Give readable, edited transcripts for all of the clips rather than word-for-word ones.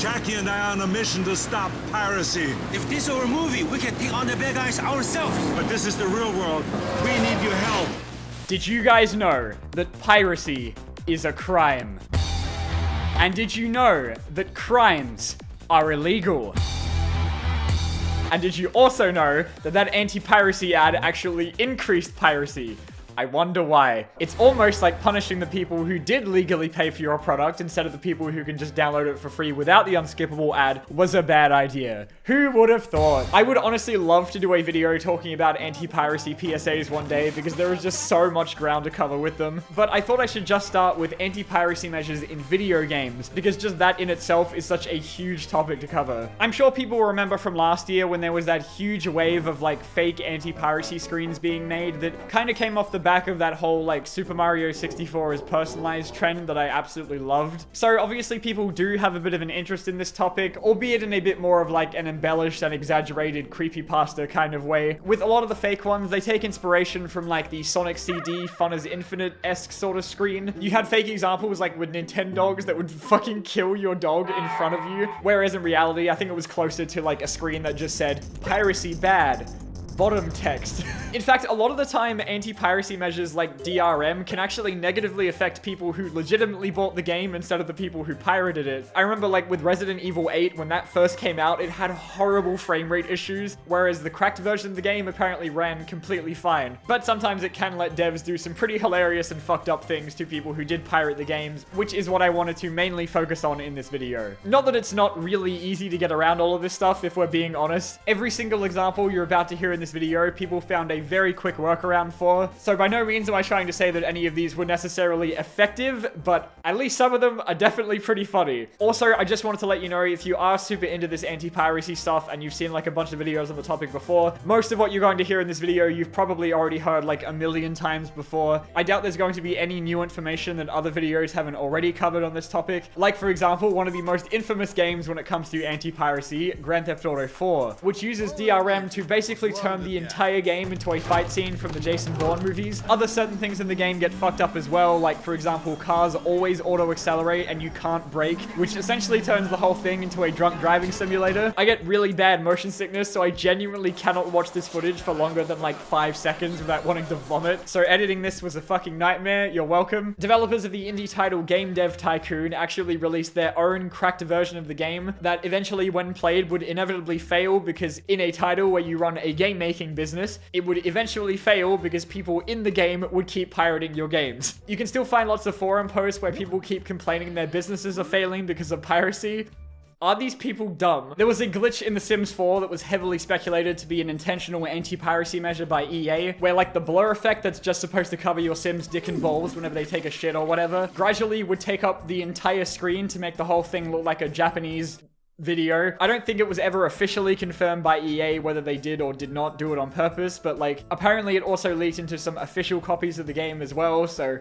Jackie and I are on a mission to stop piracy. If this were a movie, we could take on the bad guys ourselves. But this is the real world. We need your help. Did you guys know that piracy is a crime? And did you know that crimes are illegal? And did you also know that that anti-piracy ad actually increased piracy? I wonder why. It's almost like punishing the people who did legally pay for your product instead of the people who can just download it for free without the unskippable ad was a bad idea. Who would have thought? I would honestly love to do a video talking about anti-piracy PSAs one day because there is just so much ground to cover with them. But I thought I should just start with anti-piracy measures in video games because just that in itself is such a huge topic to cover. I'm sure people will remember from last year when there was that huge wave of like fake anti-piracy screens being made that kind of came off the back of that whole like Super Mario 64 is personalized trend that I absolutely loved. So obviously people do have a bit of an interest in this topic, albeit in a bit more of like an embellished and exaggerated creepypasta kind of way. With a lot of the fake ones, they take inspiration from like the Sonic CD Fun as Infinite-esque sort of screen. You had fake examples like with Nintendogs that would fucking kill your dog in front of you, whereas in reality I think it was closer to like a screen that just said piracy bad. Bottom text. In fact, a lot of the time, anti-piracy measures like DRM can actually negatively affect people who legitimately bought the game instead of the people who pirated it. I remember like with Resident Evil 8, when that first came out, it had horrible frame rate issues, whereas the cracked version of the game apparently ran completely fine. But sometimes it can let devs do some pretty hilarious and fucked up things to people who did pirate the games, which is what I wanted to mainly focus on in this video. Not that it's not really easy to get around all of this stuff, if we're being honest. Every single example you're about to hear in this video, people found a very quick workaround for. So by no means am I trying to say that any of these were necessarily effective, but at least some of them are definitely pretty funny. Also, I just wanted to let you know, if you are super into this anti-piracy stuff and you've seen like a bunch of videos on the topic before, most of what you're going to hear in this video, you've probably already heard like a million times before. I doubt there's going to be any new information that other videos haven't already covered on this topic. Like for example, one of the most infamous games when it comes to anti-piracy, Grand Theft Auto 4, which uses DRM to basically turn the entire game into a fight scene from the Jason Bourne movies. Other certain things in the game get fucked up as well, like for example, cars always auto-accelerate and you can't brake, which essentially turns the whole thing into a drunk driving simulator. I get really bad motion sickness, so I genuinely cannot watch this footage for longer than like 5 seconds without wanting to vomit. So editing this was a fucking nightmare. You're welcome. Developers of the indie title Game Dev Tycoon actually released their own cracked version of the game that eventually, when played, would inevitably fail because in a title where you run a game-making business, it would eventually fail because people in the game would keep pirating your games. You can still find lots of forum posts where people keep complaining their businesses are failing because of piracy. Are these people dumb? There was a glitch in The Sims 4 that was heavily speculated to be an intentional anti-piracy measure by EA, where like the blur effect that's just supposed to cover your Sims' dick and balls whenever they take a shit or whatever, gradually would take up the entire screen to make the whole thing look like a Japanese video. I don't think it was ever officially confirmed by EA whether they did or did not do it on purpose, but like apparently it also leaked into some official copies of the game as well, so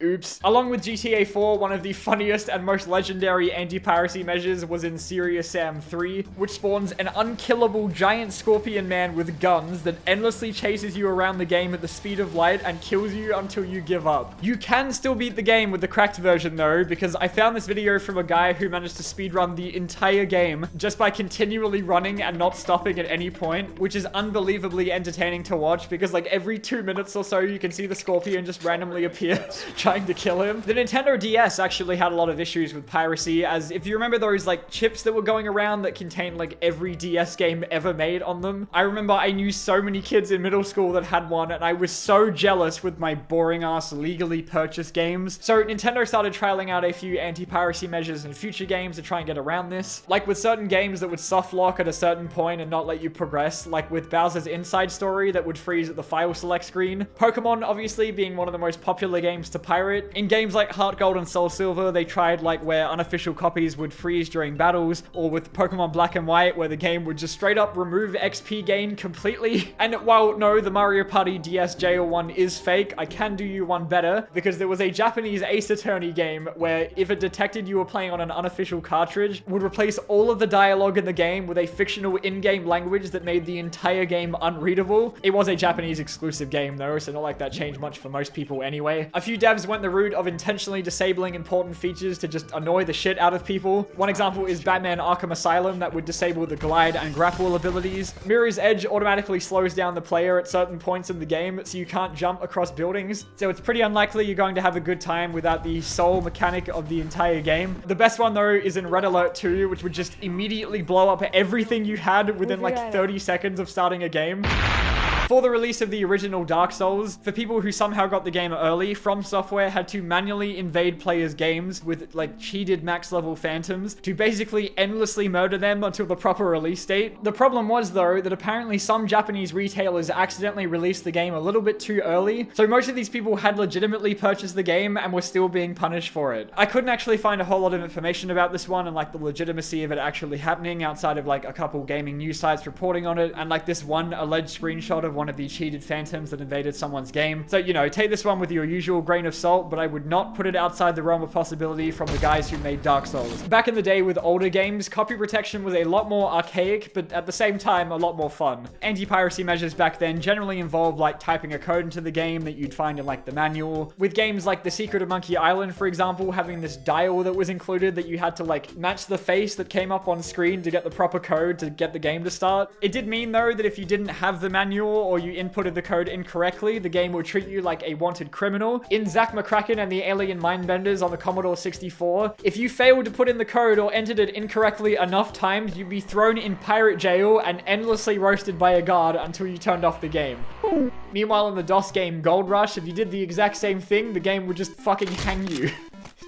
oops. Along with GTA 4, one of the funniest and most legendary anti-piracy measures was in Serious Sam 3, which spawns an unkillable giant scorpion man with guns that endlessly chases you around the game at the speed of light and kills you until you give up. You can still beat the game with the cracked version though, because I found this video from a guy who managed to speedrun the entire game just by continually running and not stopping at any point, which is unbelievably entertaining to watch because like every 2 minutes or so you can see the scorpion just randomly appear trying to kill him. The Nintendo DS actually had a lot of issues with piracy, as if you remember those like chips that were going around that contained like every DS game ever made on them. I remember I knew so many kids in middle school that had one and I was so jealous with my boring ass legally purchased games. So Nintendo started trialing out a few anti-piracy measures in future games to try and get around this. Like with certain games that would soft lock at a certain point and not let you progress, like with Bowser's Inside Story that would freeze at the file select screen. Pokemon obviously being one of the most popular games to pirate. In games like Heart Gold and Soul Silver, they tried like where unofficial copies would freeze during battles, or with Pokemon Black and White where the game would just straight up remove XP gain completely. And while no, the Mario Party DS Jail one is fake, I can do you one better, because there was a Japanese Ace Attorney game where if it detected you were playing on an unofficial cartridge, would replace all of the dialogue in the game with a fictional in-game language that made the entire game unreadable. It was a Japanese exclusive game though, so not like that changed much for most people anyway. A few devs went the route of intentionally disabling important features to just annoy the shit out of people. One example is Batman Arkham Asylum that would disable the glide and grapple abilities. Mirror's Edge automatically slows down the player at certain points in the game, so you can't jump across buildings. So it's pretty unlikely you're going to have a good time without the sole mechanic of the entire game. The best one though is in Red Alert 2, which would just immediately blow up everything you had within like 30 seconds of starting a game. For the release of the original Dark Souls, for people who somehow got the game early, From Software had to manually invade players' games with like cheated max level phantoms to basically endlessly murder them until the proper release date. The problem was though that apparently some Japanese retailers accidentally released the game a little bit too early, so most of these people had legitimately purchased the game and were still being punished for it. I couldn't actually find a whole lot of information about this one and like the legitimacy of it actually happening outside of like a couple gaming news sites reporting on it and like this one alleged screenshot of one of the cheated phantoms that invaded someone's game. So, you know, take this one with your usual grain of salt, but I would not put it outside the realm of possibility from the guys who made Dark Souls. Back in the day with older games, copy protection was a lot more archaic, but at the same time, a lot more fun. Anti-piracy measures back then generally involved like typing a code into the game that you'd find in like the manual. With games like The Secret of Monkey Island, for example, having this dial that was included that you had to like match the face that came up on screen to get the proper code to get the game to start. It did mean though that if you didn't have the manual or you inputted the code incorrectly, the game would treat you like a wanted criminal. In Zack McCracken and the Alien Mindbenders on the Commodore 64, if you failed to put in the code or entered it incorrectly enough times, you'd be thrown in pirate jail and endlessly roasted by a guard until you turned off the game. Meanwhile, in the DOS game Gold Rush, if you did the exact same thing, the game would just fucking hang you.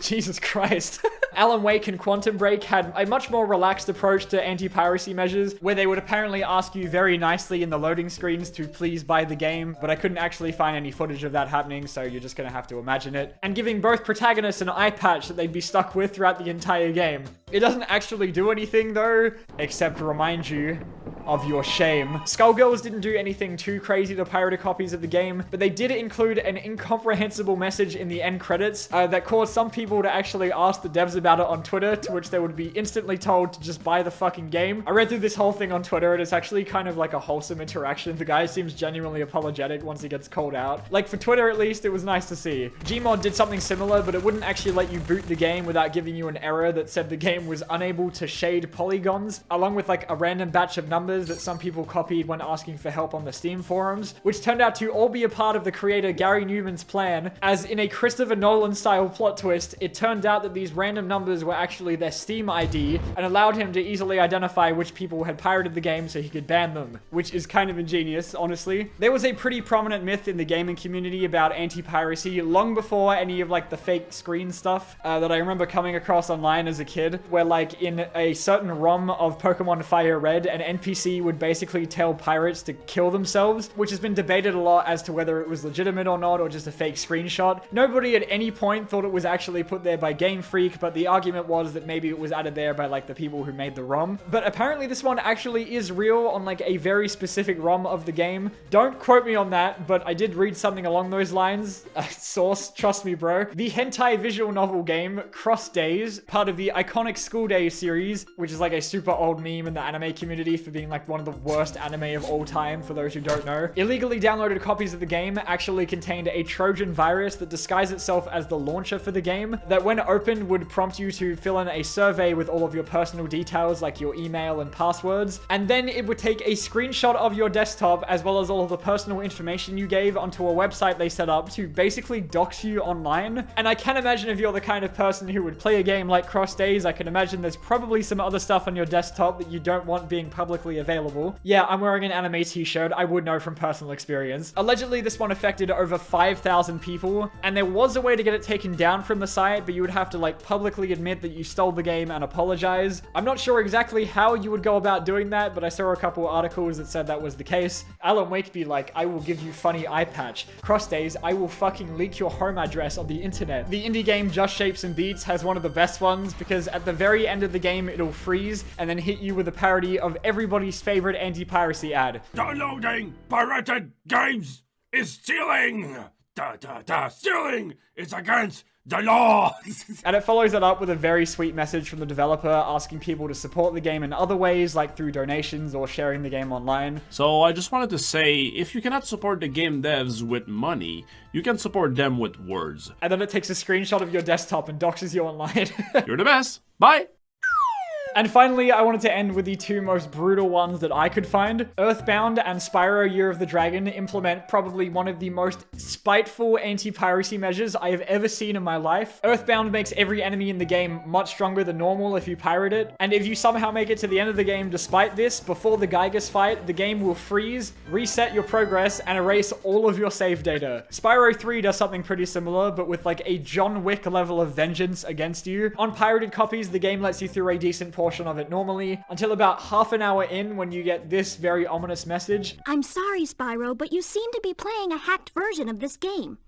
Jesus Christ. Alan Wake and Quantum Break had a much more relaxed approach to anti-piracy measures, where they would apparently ask you very nicely in the loading screens to please buy the game, but I couldn't actually find any footage of that happening, so you're just gonna have to imagine it. And giving both protagonists an eye patch that they'd be stuck with throughout the entire game. It doesn't actually do anything though, except remind you of your shame. Skullgirls didn't do anything too crazy to pirated copies of the game, but they did include an incomprehensible message in the end credits that caused some people to actually ask the devs about it on Twitter, to which they would be instantly told to just buy the fucking game. I read through this whole thing on Twitter and it's actually kind of like a wholesome interaction. The guy seems genuinely apologetic once he gets called out. Like for Twitter at least, it was nice to see. Gmod did something similar, but it wouldn't actually let you boot the game without giving you an error that said the game was unable to shade polygons, along with like a random batch of numbers that some people copied when asking for help on the Steam forums, which turned out to all be a part of the creator Gary Newman's plan, as in a Christopher Nolan style plot twist, it turned out that these random numbers were actually their Steam ID and allowed him to easily identify which people had pirated the game so he could ban them, which is kind of ingenious, honestly. There was a pretty prominent myth in the gaming community about anti-piracy long before any of like the fake screen stuff that I remember coming across online as a kid, where like in a certain ROM of Pokémon FireRed, an NPC would basically tell pirates to kill themselves, which has been debated a lot as to whether it was legitimate or not, or just a fake screenshot. Nobody at any point thought it was actually put there by Game Freak, but the argument was that maybe it was added there by like the people who made the ROM. But apparently this one actually is real on like a very specific ROM of the game. Don't quote me on that, but I did read something along those lines. Source, trust me bro. The hentai visual novel game Cross Days, part of the iconic School Days series, which is like a super old meme in the anime community for being like one of the worst anime of all time for those who don't know. Illegally downloaded copies of the game actually contained a Trojan virus that disguised itself as the launcher for the game, that when opened would prompt you to fill in a survey with all of your personal details like your email and passwords, and then it would take a screenshot of your desktop as well as all of the personal information you gave onto a website they set up to basically dox you online. And I can imagine if you're the kind of person who would play a game like Cross Days, I can imagine there's probably some other stuff on your desktop that you don't want being publicly available. Yeah, I'm wearing an anime t-shirt, I would know from personal experience. Allegedly, this one affected over 5,000 people, and there was a way to get it taken down from the site, but you would have to like publicly admit that you stole the game and apologize. I'm not sure exactly how you would go about doing that, but I saw a couple articles that said that was the case. Alan Wake be like, I will give you funny eye patch. Cross Days, I will fucking leak your home address on the internet. The indie game Just Shapes and Beats has one of the best ones, because at the very end of the game it'll freeze and then hit you with a parody of everybody's favorite anti-piracy ad. Downloading pirated games is stealing! Stealing is against the law. And it follows that up with a very sweet message from the developer asking people to support the game in other ways, like through donations or sharing the game online. So I just wanted to say, if you cannot support the game devs with money, you can support them with words. And then it takes a screenshot of your desktop and doxes you online. You're the best. Bye. And finally, I wanted to end with the two most brutal ones that I could find. Earthbound and Spyro Year of the Dragon implement probably one of the most spiteful anti-piracy measures I have ever seen in my life. Earthbound makes every enemy in the game much stronger than normal if you pirate it. And if you somehow make it to the end of the game despite this, before the Geiger's fight, the game will freeze, reset your progress, and erase all of your save data. Spyro 3 does something pretty similar, but with like a John Wick level of vengeance against you. On pirated copies, the game lets you through a decent portion of it normally, until about half an hour in when you get this very ominous message. I'm sorry, Spyro, but you seem to be playing a hacked version of this game.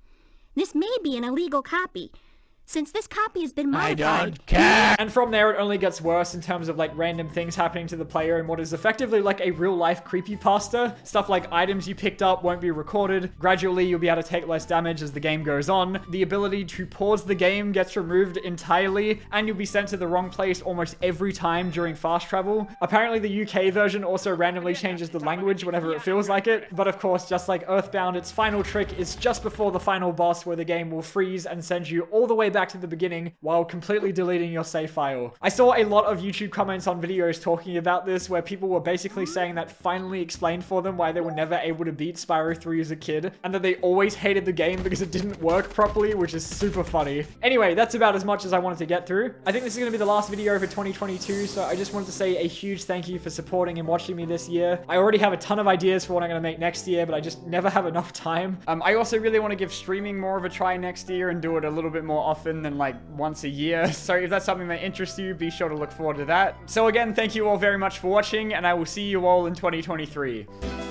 This may be an illegal copy. Since this copy has been modified... I don't care! And from there, it only gets worse in terms of like random things happening to the player in what is effectively like a real-life creepypasta. Stuff like items you picked up won't be recorded. Gradually, you'll be able to take less damage as the game goes on. The ability to pause the game gets removed entirely, and you'll be sent to the wrong place almost every time during fast travel. Apparently, the UK version also randomly changes the language whenever it feels like it. But of course, just like Earthbound, its final trick is just before the final boss where the game will freeze and send you all the way back to the beginning while completely deleting your save file. I saw a lot of YouTube comments on videos talking about this where people were basically saying that finally explained for them why they were never able to beat Spyro 3 as a kid, and that they always hated the game because it didn't work properly, which is super funny. Anyway, that's about as much as I wanted to get through. I think this is going to be the last video for 2022, so I just wanted to say a huge thank you for supporting and watching me this year. I already have a ton of ideas for what I'm going to make next year, but I just never have enough time. I also really want to give streaming more of a try next year and do it a little bit more often than like once a year. So if that's something that interests you, be sure to look forward to that. So again, thank you all very much for watching, and I will see you all in 2023.